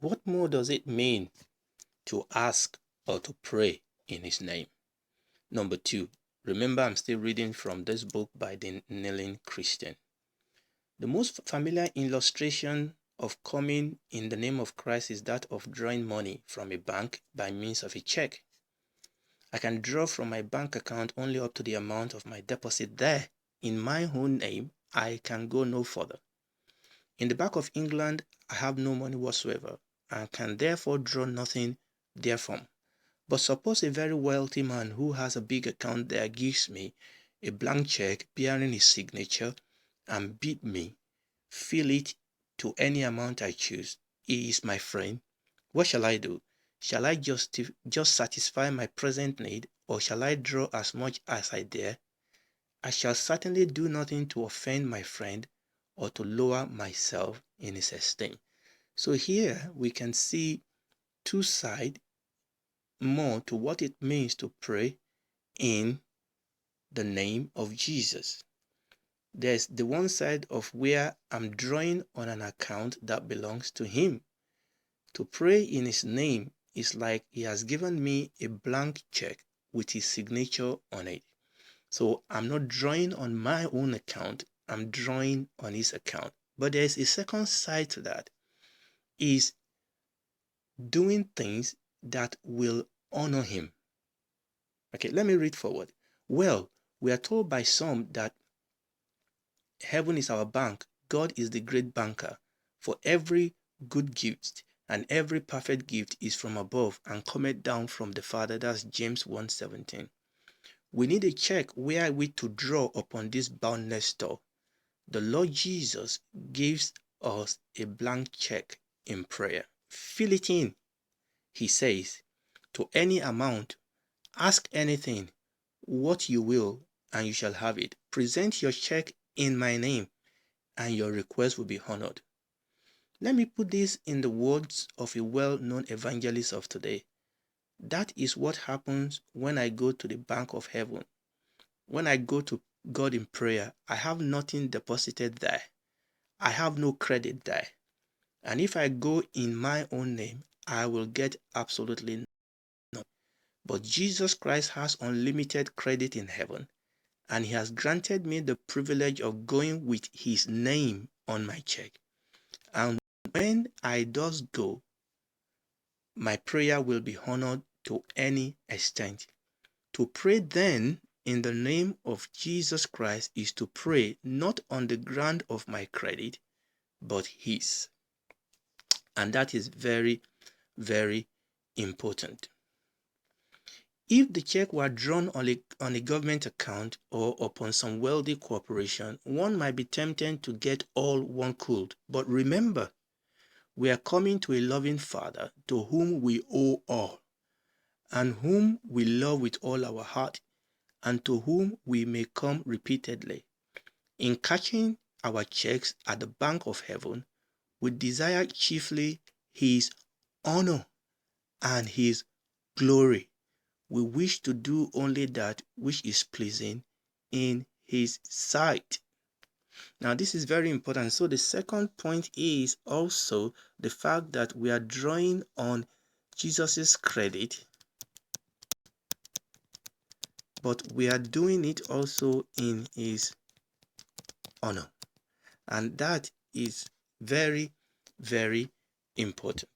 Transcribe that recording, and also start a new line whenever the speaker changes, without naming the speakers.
What more does it mean to ask or to pray in his name? Number 2, remember I'm still reading from this book by the Kneeling Christian. The most familiar illustration of coming in the name of Christ is that of drawing money from a bank by means of a check. I can draw from my bank account only up to the amount of my deposit there. In my own name, I can go no further. In the Bank of England, I have no money whatsoever and can therefore draw nothing therefrom. But suppose a very wealthy man who has a big account there gives me a blank check bearing his signature and bid me fill it to any amount I choose. He is my friend. What shall I do? Shall I just satisfy my present need, or shall I draw as much as I dare? I shall certainly do nothing to offend my friend or to lower myself in his esteem. So here we can see two sides more to what it means to pray in the name of Jesus. There's the one side of where I'm drawing on an account that belongs to him. To pray in his name is like he has given me a blank check with his signature on it. So I'm not drawing on my own account, I'm drawing on his account. But there's a second side to that, is doing things that will honor him. Okay, let me read forward. Well, we are told by some that heaven is our bank, God is the great banker. For every good gift and every perfect gift is from above and cometh down from the Father. That's James 1:17. We need a check wherewith to draw upon this boundless store. The Lord Jesus gives us a blank check in prayer. Fill it in, he says, to any amount. Ask anything, what you will, and you shall have it. Present your check in my name, and your request will be honored. Let me put this in the words of a well-known evangelist of today. That is what happens when I go to the bank of heaven. When I go to God in prayer, I have nothing deposited there. I have no credit there. And if I go in my own name, I will get absolutely nothing. But Jesus Christ has unlimited credit in heaven, and he has granted me the privilege of going with his name on my check. And when I does go, my prayer will be honored to any extent. To pray then in the name of Jesus Christ is to pray not on the ground of my credit, but his. And that is very, very important. If the check were drawn on a government account or upon some wealthy corporation, one might be tempted to get all one could. But remember, we are coming to a loving Father to whom we owe all, and whom we love with all our heart, and to whom we may come repeatedly. In catching our checks at the bank of heaven, we desire chiefly his honor and his glory. We wish to do only that which is pleasing in his sight. Now, this is very important. So the second point is also the fact that we are drawing on Jesus's credit, but we are doing it also in his honor. And that is very, very important.